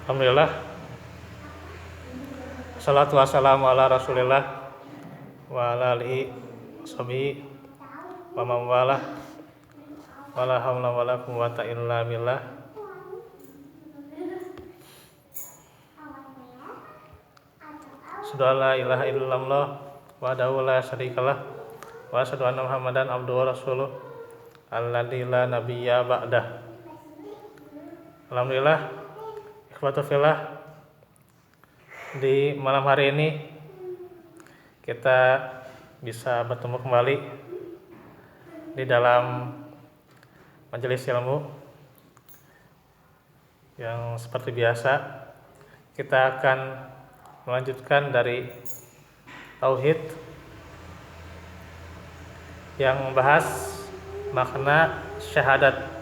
Alhamdulillah, salatu wassalamu ala rasulillah wa ala alihi washabihi wa man walah, wala haula wala quwwata illa billah. Asyhadu an la ilaha illallah wahdahu la syarikalah wa asyhadu anna Muhammadan abduhu wa rasuluh alladzi la nabiyya ba'dah. Alhamdulillah, ikhwatu fillah, di malam hari ini kita bisa bertemu kembali di dalam majelis ilmu yang seperti biasa kita akan melanjutkan dari tauhid yang membahas makna syahadat.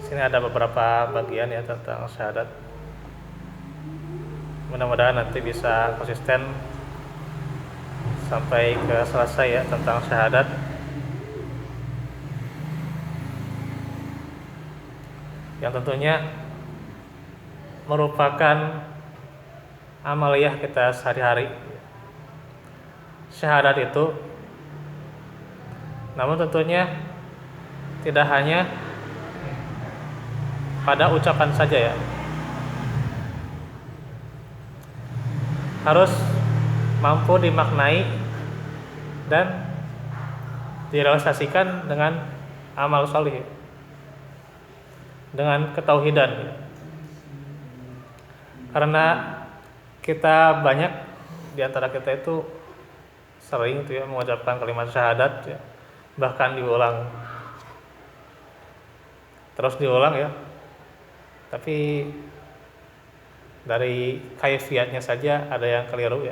Sini ada beberapa bagian ya tentang syahadat. Mudah-mudahan nanti bisa konsisten sampai ke selesai ya tentang syahadat. Yang tentunya merupakan amaliyah kita sehari-hari. Syahadat itu, namun tentunya tidak hanya pada ucapan saja ya, harus mampu dimaknai dan direalisasikan dengan amal sholih, dengan ketauhidan. Karena kita banyak di antara kita itu sering tuh ya mengucapkan kalimat syahadat ya, bahkan diulang, terus diulang ya. Tapi dari kaifiatnya saja ada yang keliru ya.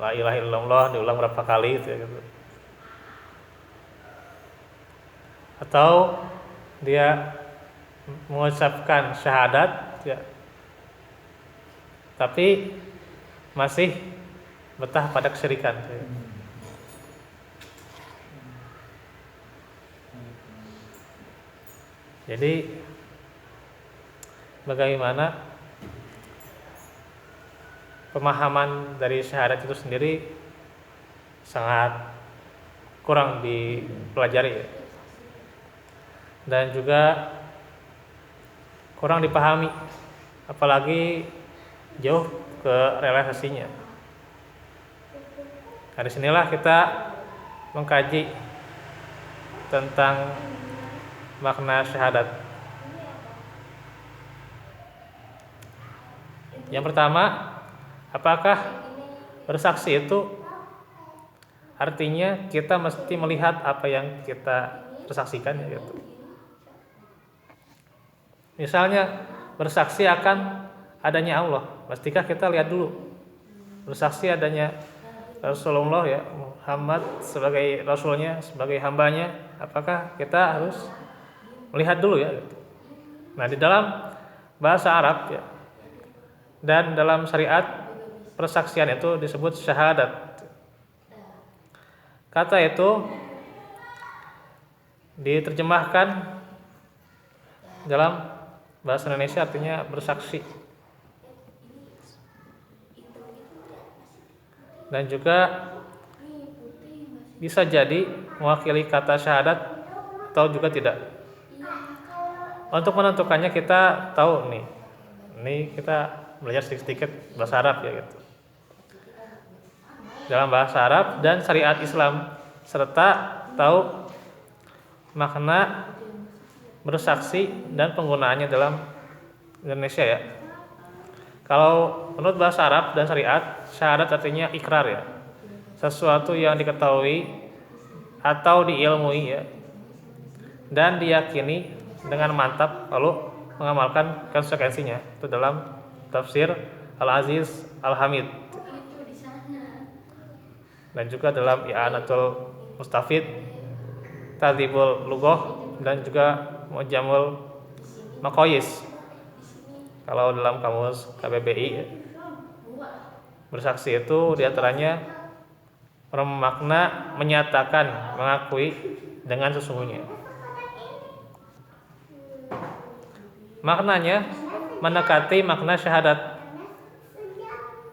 La ilaha illallah diulang berapa kali gitu ya gitu. Atau dia mengucapkan syahadat ya, tapi masih betah pada kesyirikan ya. Jadi bagaimana pemahaman dari syahadat itu sendiri sangat kurang dipelajari ya. Dan juga kurang dipahami, apalagi jauh ke realisasinya. Dari sinilah kita mengkaji tentang makna syahadat. Yang pertama, apakah bersaksi itu artinya kita mesti melihat apa yang kita bersaksikan ya gitu. Misalnya bersaksi akan adanya Allah, mestikah kita lihat dulu bersaksi adanya Rasulullah ya, Muhammad sebagai Rasulnya, sebagai hambanya, apakah kita harus melihat dulu ya gitu. Nah, di dalam bahasa Arab ya dan dalam syariat, persaksian itu disebut syahadat. Kata itu diterjemahkan dalam bahasa Indonesia artinya bersaksi. Dan juga bisa jadi mewakili kata syahadat atau juga tidak. Untuk menentukannya kita tahu nih. Ini kita belajar sedikit bahasa Arab ya gitu. Dalam bahasa Arab dan syariat Islam, serta tahu makna bersaksi dan penggunaannya dalam Indonesia ya. Kalau menurut bahasa Arab dan syariat, syahadat artinya ikrar ya, sesuatu yang diketahui atau diilmui ya, dan diyakini dengan mantap lalu mengamalkan konsekuensinya. Itu dalam tafsir Al-Aziz Al-Hamid dan juga dalam I'anatul Mustafid, Tadzibul Lughah, dan juga Mu'jamul Maqayis. Kalau dalam kamus KBBI, bersaksi itu diantaranya bermakna menyatakan, mengakui dengan sesungguhnya. maknanya mendekati makna syahadat.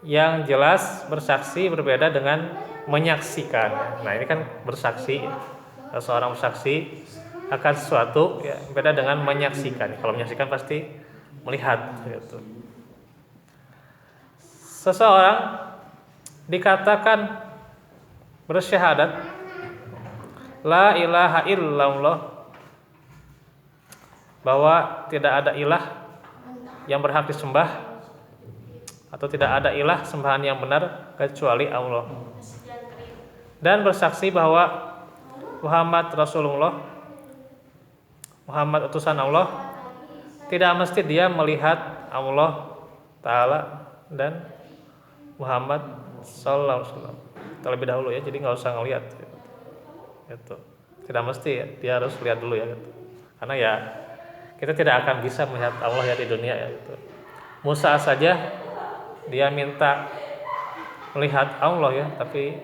Yang jelas bersaksi berbeda dengan menyaksikan. Nah ini kan bersaksi, seseorang bersaksi akan sesuatu ya, beda dengan menyaksikan. Kalau menyaksikan pasti melihat gitu. Seseorang dikatakan bersyahadat la ilaha illallah, bahwa tidak ada ilah yang berhak disembah atau tidak ada ilah sembahan yang benar kecuali Allah, dan bersaksi bahwa Muhammad Rasulullah, Muhammad utusan Allah, tidak mesti dia melihat Allah Ta'ala dan Muhammad Sallallahu Alaihi Wasallam terlebih dahulu ya, jadi nggak usah ngelihat gitu. Tidak mesti ya, dia harus lihat dulu ya gitu. Karena ya kita tidak akan bisa melihat Allah ya di dunia ya gitu. Musa saja dia minta melihat Allah ya, tapi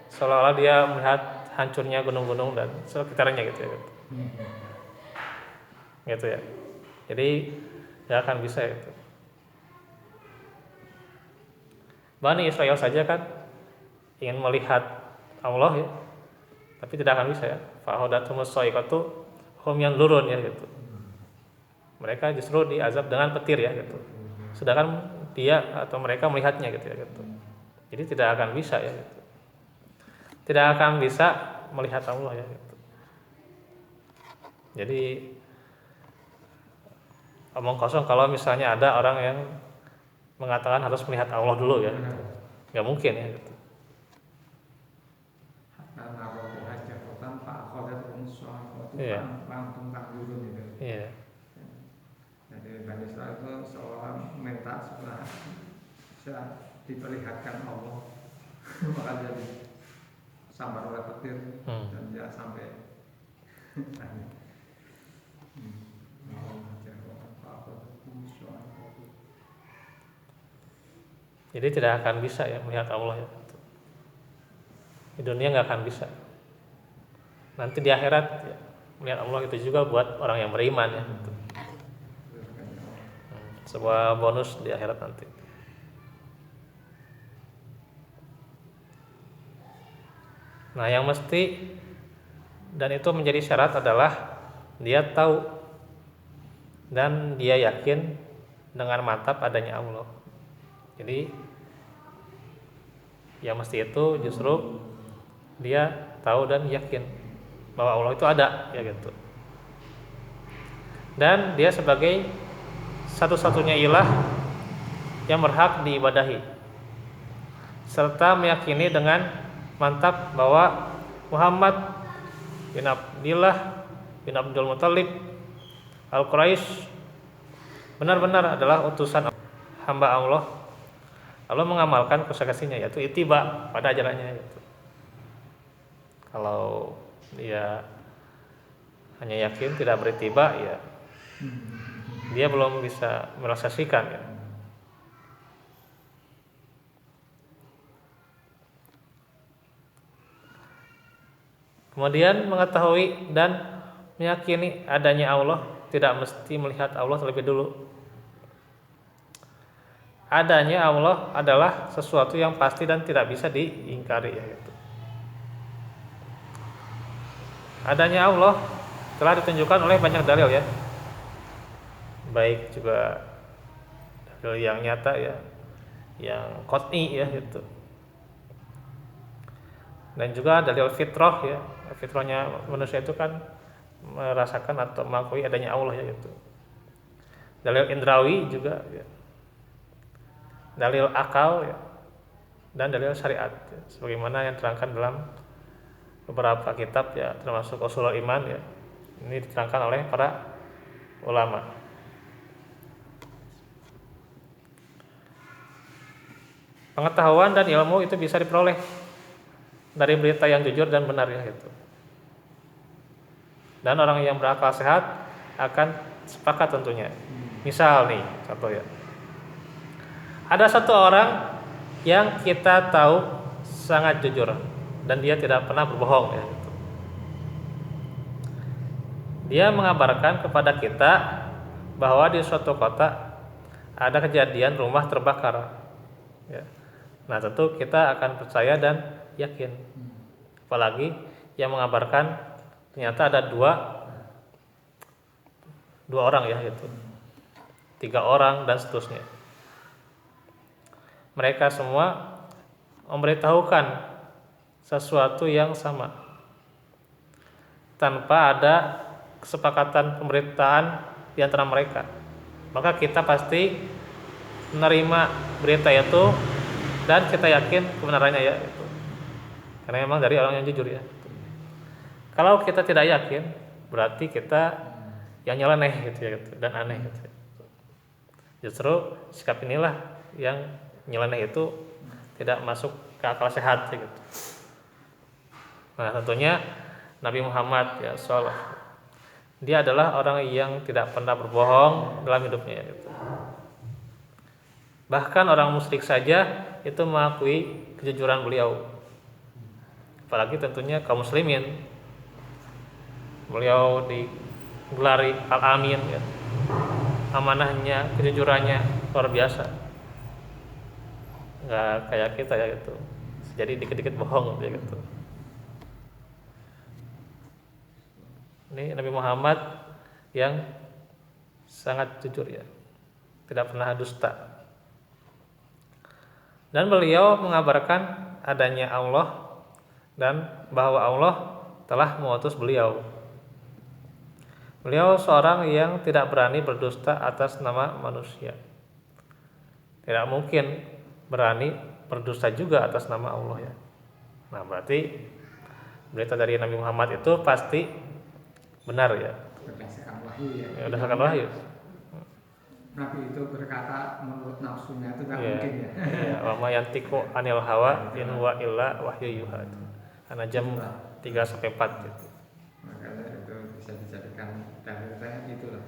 seolah-olah dia melihat hancurnya gunung-gunung dan sekitarnya gitu ya gitu. Gitu ya. Jadi tidak akan bisa gitu. Bani Israel saja kan ingin melihat Allah ya, tapi tidak akan bisa ya. Fahodatumus soikatu hum yang lurun ya gitu. Mereka justru diazab dengan petir ya gitu. Sedangkan dia atau mereka melihatnya gitu ya gitu. Jadi tidak akan bisa ya gitu. Tidak akan bisa melihat Allah ya gitu. Jadi omong kosong kalau misalnya ada orang yang mengatakan harus melihat Allah dulu ya. Nggak mungkin ya gitu. Iya. Iya. Jadi Bani Israel itu seorang minta supaya bisa diperlihatkan Allah, maka jadi sambar oleh petir dan dia sampai jadi tidak akan bisa ya melihat Allah ya. Di dunia nggak akan bisa. Nanti di akhirat ya, melihat Allah itu juga buat orang yang beriman ya. Gitu. Sebuah bonus di akhirat nanti. Nah yang mesti dan itu menjadi syarat adalah dia tahu dan dia yakin dengan mantap adanya Allah. Jadi yang mesti itu justru dia tahu dan yakin bahwa Allah itu ada ya gitu. Dan dia sebagai satu-satunya ilah yang berhak diibadahi, serta meyakini dengan mantap bahwa Muhammad bin Abdillah bin Abdul Muthalib Al-Quraisy benar-benar adalah utusan hamba Allah. Allah mengamalkan konsekuensinya yaitu ittiba pada ajarannya gitu. Kalau dia hanya yakin tidak berittiba ya dia belum bisa merealisasikan ya. Kemudian mengetahui dan meyakini adanya Allah, tidak mesti melihat Allah terlebih dulu. Adanya Allah adalah sesuatu yang pasti dan tidak bisa diingkari ya gitu. Adanya Allah telah ditunjukkan oleh banyak dalil ya. Baik juga dalil yang nyata ya, yang qat'i ya gitu. Dan juga dalil fitrah ya. Fitrahnya manusia itu kan merasakan atau mengakui adanya Allah ya gitu. Dalil indrawi juga ya. Dalil akal ya. Dan dalil syariat ya. Sebagaimana yang terangkan dalam beberapa kitab ya, termasuk Ushulul Iman ya. Ini diterangkan oleh para ulama. Pengetahuan dan ilmu itu bisa diperoleh dari berita yang jujur dan benar ya gitu. Dan orang yang berakal sehat akan sepakat tentunya. Misal nih contoh ya. Ada satu orang yang kita tahu sangat jujur dan dia tidak pernah berbohong ya gitu. Dia mengabarkan kepada kita bahwa di suatu kota ada kejadian rumah terbakar. Ya. Nah, tentu kita akan percaya dan yakin. Apalagi yang mengabarkan ternyata ada dua orang ya, itu 3 orang dan seterusnya. Mereka semua memberitahukan sesuatu yang sama tanpa ada kesepakatan pemberitaan di antara mereka. Maka kita pasti menerima berita itu dan kita yakin kebenarannya ya itu. Karena memang dari orang yang jujur ya. Kalau kita tidak yakin, berarti kita yang nyeleneh gitu ya gitu, dan aneh gitu. Justru sikap inilah yang nyeleneh itu tidak masuk ke akal sehat gitu. Nah, tentunya Nabi Muhammad ya sallallahu, dia adalah orang yang tidak pernah berbohong dalam hidupnya gitu. Bahkan orang musyrik saja itu mengakui kejujuran beliau. Apalagi tentunya kaum muslimin. Beliau digelari Al-Amin ya. Amanahnya, kejujurannya luar biasa. Nggak kayak kita ya gitu. Jadi dikit-dikit bohong ya gitu. Ini Nabi Muhammad yang sangat jujur ya. Tidak pernah dusta. Dan beliau mengabarkan adanya Allah dan bahwa Allah telah mengutus beliau. Beliau seorang yang tidak berani berdusta atas nama manusia. Tidak mungkin berani berdusta juga atas nama Allah ya. Nah, berarti berita dari Nabi Muhammad itu pasti benar ya. Berdasarkan wahyu ya. Berdasarkan wahyu. Nabi itu berkata menurut nafsunya itu tidak Iya. mungkin ya. Iya, wa ma yantiqu anil hawa in huwa illa wahyu yuha. Karena jam 3 sampai 4 gitu. Makanya itu bisa dijadikan dalilnya itulah.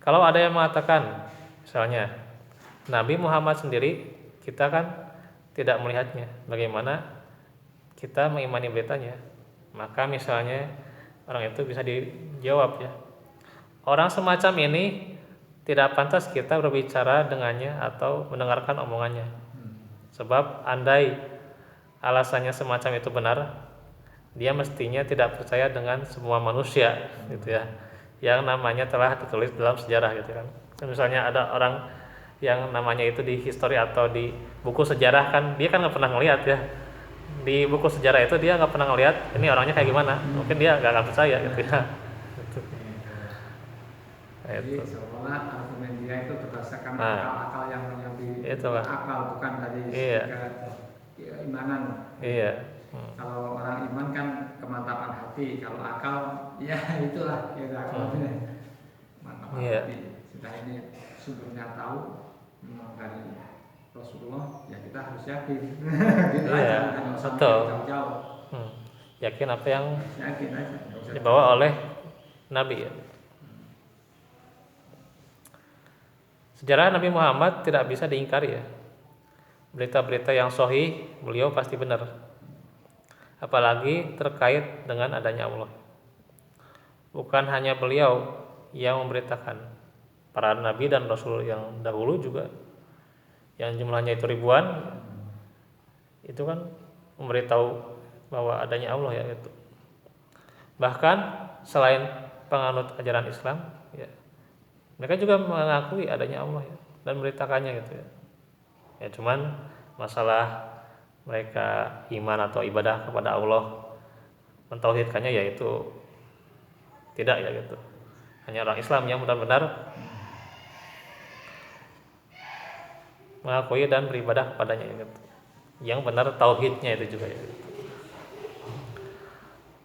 Kalau ada yang mengatakan misalnya Nabi Muhammad sendiri kita kan tidak melihatnya, bagaimana kita mengimani beritanya? Maka misalnya orang itu bisa dijawab ya, orang semacam ini tidak pantas kita berbicara dengannya atau mendengarkan omongannya. Sebab andai alasannya semacam itu benar, dia mestinya tidak percaya dengan semua manusia gitu ya, yang namanya telah ditulis dalam sejarah gitu kan. Misalnya ada orang yang namanya itu di history atau di buku sejarah kan, dia kan nggak pernah ngelihat ya, di buku sejarah itu dia nggak pernah ngelihat ini orangnya kayak gimana, mungkin dia nggak akan percaya gitu ya. Jadi seolah argumen dia itu berdasarkan Nah, akal-akal yang itulah. akal, bukan dari Iya. keimanan. Iya. Kalau orang iman kan kemantapan hati, kalau akal ya itulah ya akalnya. Kemantapan Iya. hati. Sudah ini sumbernya tahu memang dari Rasulullah, ya kita harus yakin. Gitu Iya, aja, jangan sampai betul. jauh-jauh. Yakin apa yang Yakin aja. Nggak usah dibawa oleh Nabi ya. Sejarah Nabi Muhammad tidak bisa diingkari ya. Berita-berita yang sahih beliau pasti benar. Apalagi terkait dengan adanya Allah. Bukan hanya beliau yang memberitakan, para nabi dan rasul yang dahulu juga, yang jumlahnya itu ribuan, itu kan memberitahu bahwa adanya Allah ya itu. Bahkan selain penganut ajaran Islam ya, mereka juga mengakui adanya Allah ya, dan memberitakannya gitu ya. Ya cuman masalah mereka iman atau ibadah kepada Allah, mentauhidkannya yaitu tidak ya gitu. Hanya orang Islam yang benar-benar mengakui dan beribadah kepadanya gitu. Yang benar tauhidnya itu juga ya.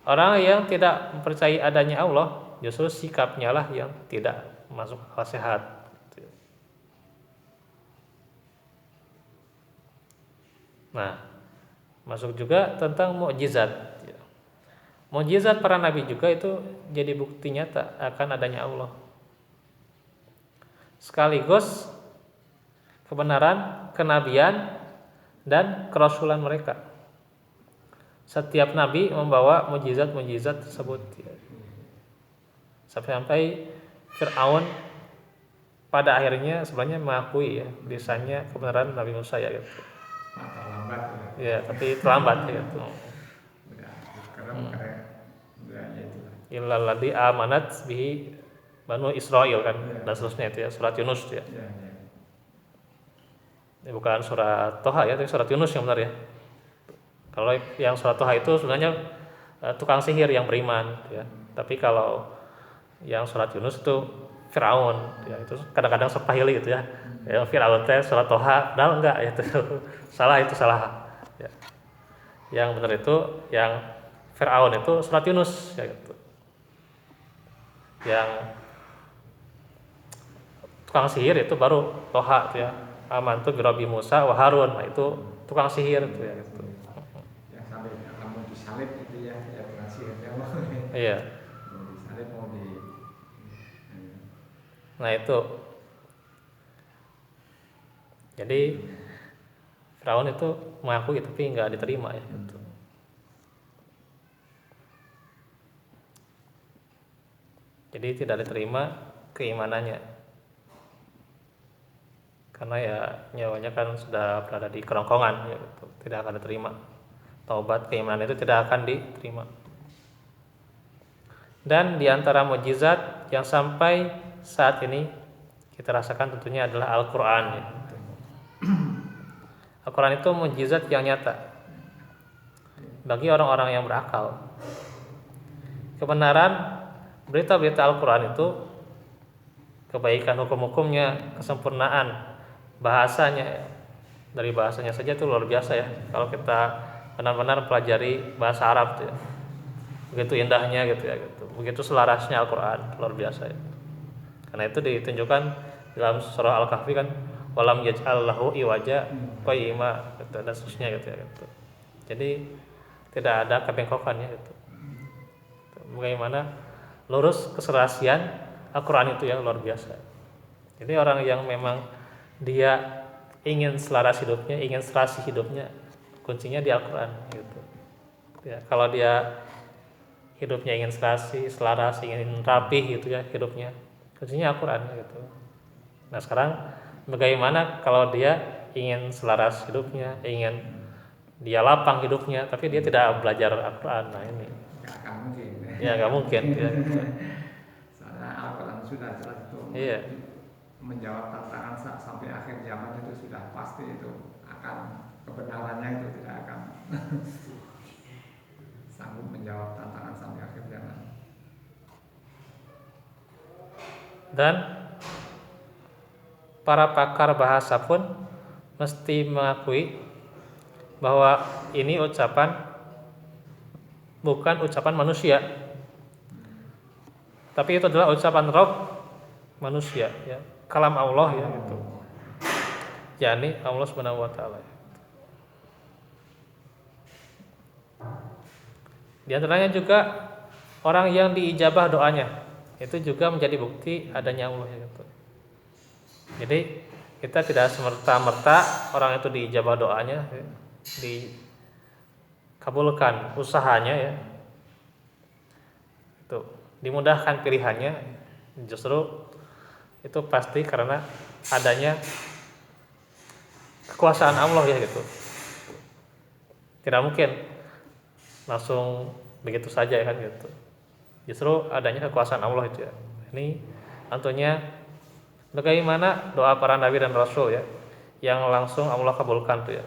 Orang yang tidak mempercayai adanya Allah, justru sikapnya lah yang tidak masuk akal sehat. Nah, masuk juga tentang mukjizat. Mukjizat para nabi juga itu jadi bukti nyata akan adanya Allah. Sekaligus kebenaran kenabian dan kerasulan mereka. setiap nabi membawa mujizat-mujizat tersebut ya. Sampai Fir'aun pada akhirnya sebenarnya mengakui ya lisannya kebenaran Nabi Musa ya gitu. Terlambat Ya, tapi terlambat ya gitu. Karena itu. Illal ladzi amanat bihi Banu Israil kan dan seterusnya itu ya surat Yunus ya. Ini bukan surat Toha ya, tapi surat Yunus yang benar ya. Kalau yang surat Toha itu sebenarnya tukang sihir yang beriman ya. Tapi kalau yang surat Yunus itu Firaun ya, itu kadang-kadang sepahili gitu ya. Ya Firaun teh surat Toha, padahal enggak ya itu. Salah ya. Yang benar itu yang Firaun itu surat Yunus ya gitu. Yang tukang sihir itu baru Toha itu ya. Amantu birabi Musa wa Harun. Nah itu tukang sihir itu ya gitu. Yang sampai kamu disalib itu ya tukang sihirnya. Iya. Disalib mau di. Nah itu. Jadi Firaun itu mengakui tapi nggak diterima ya gitu. Jadi tidak diterima keimanannya. Karena ya nyawanya kan sudah berada di kerongkongan ya gitu. Tidak akan diterima. Taubat keimanan itu tidak akan diterima. Dan di antara mukjizat yang sampai saat ini kita rasakan tentunya adalah Al-Qur'an ya. Al-Qur'an itu mukjizat yang nyata bagi orang-orang yang berakal. Kebenaran berita-berita Al-Qur'an itu, kebaikan hukum-hukumnya, kesempurnaan bahasanya, dari bahasanya saja itu luar biasa ya. Kalau kita benar-benar pelajari bahasa Arab tuh ya, begitu indahnya gitu ya gitu. Begitu selarasnya Al-Qur'an, luar biasa ya. Karena itu ditunjukkan dalam surah Al-Kahfi kan, walam yaj'al lahu iwaja qayyima gitu, dan seterusnya gitu ya gitu. Jadi tidak ada kebengkokannya gitu. Bagaimana lurus keserasian Al-Qur'an itu ya luar biasa. Jadi orang yang memang dia ingin selaras hidupnya, ingin serasi hidupnya, kuncinya di Al-Qur'an gitu. Ya, kalau dia hidupnya ingin serasi, selaras, ingin rapih gitu ya hidupnya, kuncinya Al-Qur'an gitu. Nah sekarang bagaimana kalau dia ingin selaras hidupnya, ingin dia lapang hidupnya, tapi dia tidak belajar Al-Qur'an? Nah ini Nggak akan mungkin. ya nggak mungkin ya gitu. Soalnya Al-Quran sudah jelas itu Iya. menjawab tantangan sampai akhir zaman itu sudah pasti itu akan kebenarannya itu tidak akan sanggup menjawab tantangan sampai akhir zaman. Dan para pakar bahasa pun mesti mengakui bahwa ini ucapan bukan ucapan manusia, tapi itu adalah ucapan Rabb manusia ya, kalam Allah ya gitu. yakni Allah Subhanahu wa taala. Di antaranya juga orang yang diijabah doanya, itu juga menjadi bukti adanya Allah ya gitu. Jadi kita tidak semerta-merta orang itu diijabah doanya, ya, dikabulkan usahanya ya, itu dimudahkan pilihannya, justru itu pasti karena adanya kekuasaan Allah ya gitu. Tidak mungkin langsung begitu saja ya kan gitu. Justru adanya kekuasaan Allah itu ya. Ini tentunya bagaimana doa para nabi dan rasul ya, yang langsung Allah kabulkan tuh ya.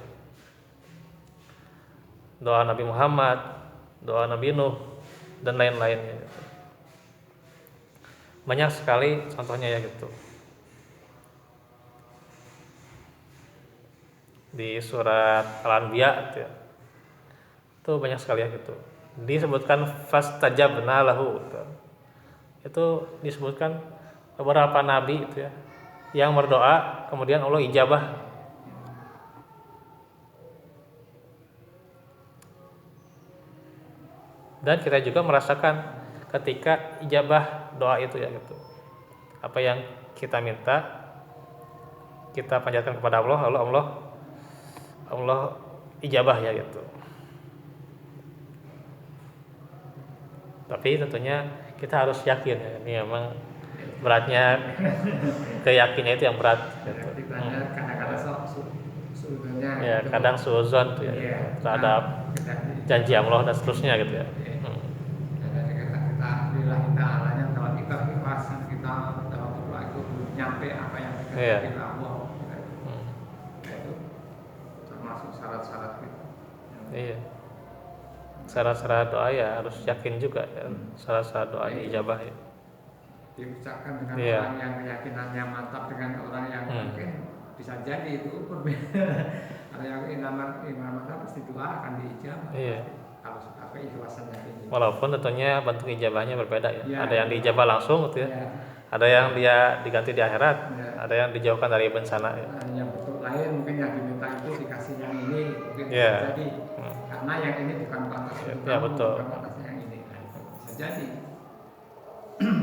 Doa Nabi Muhammad, doa Nabi Nuh dan lain-lainnya gitu. Banyak sekali contohnya ya gitu. Di surat Al-Anbiya itu ya, itu banyak sekali ya gitu. Disebutkan fastajabna lahu gitu. Itu disebutkan beberapa nabi itu ya yang berdoa kemudian Allah ijabah. Dan kita juga merasakan ketika ijabah doa itu ya gitu. Apa yang kita minta, kita panjatkan kepada Allah, Allah ijabah ya gitu. Tapi tentunya kita harus yakin ya, ini memang beratnya keyakinan itu yang berat gitu. Kitanya kadang-kadang sebetulnya Ya kadang suuzon tuh ya, terhadap janji Allah dan seterusnya gitu ya. Jadi kita lillahi ta'alanya dalam ikhlasan kita dalam berdoa itu nyampe apa yang Iya. kita Allah. Itu termasuk syarat-syarat kita. Iya. Syarat-syarat doa ya harus yakin juga ya. Syarat-syarat doa ijabah ya. Diucapkan dengan Iya. orang yang keyakinannya mantap dengan orang yang mungkin bisa jadi itu berbeda. Ada yang iman mantap pasti doa akan diijabah. Iya. Kalau apa ikhlasannya tinggi. Walaupun tentunya bentuk ijabahnya berbeda ya. Iya. Ada yang diijabah langsung gitu ya. Ya. Ada yang dia diganti di akhirat. Iya. Ada yang dijauhkan dari bencana ya. Yang bentuk lain mungkin yang diminta itu dikasih yang ini mungkin Iya. bisa jadi karena yang ini bukan pantas untuk Ya, kamu, betul. bukan pantasnya yang ini. Nah, itu bisa jadi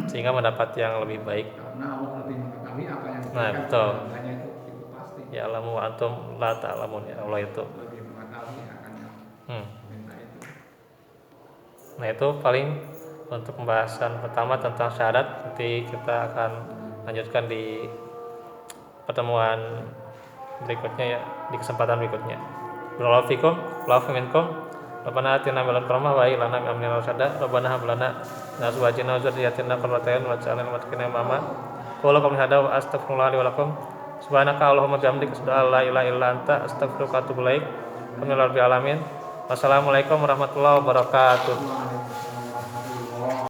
Sehingga mendapat yang lebih baik. karena Allah lebih mengetahui apa yang Nah, diberikan betul. kepada hambanya itu pasti Ya alamu wa antum la ta'lamun ya Allah itu. lebih mengetahui akan yang minta itu. Nah itu paling untuk pembahasan pertama tentang syahadat. Nanti kita akan lanjutkan di pertemuan berikutnya ya, di kesempatan berikutnya. Barakallahu fikum, wa'afu minkum. Rabbana atina min ladunka rahmah wa hab lana min amrina rasyada. Rabbana hab lana min azwajina wa dzurriyyatina qurrata a'yun waj'alna lil muttaqina imama. Qul qawli hadza wa astaghfirullah li wa lakum. Subhanaka Allahumma bihamdika asyhadu an la ilaha illa anta astaghfiruka wa atubu ilaik. Alhamdulillahi rabbil alamin. Wassalamualaikum warahmatullahi wabarakatuh.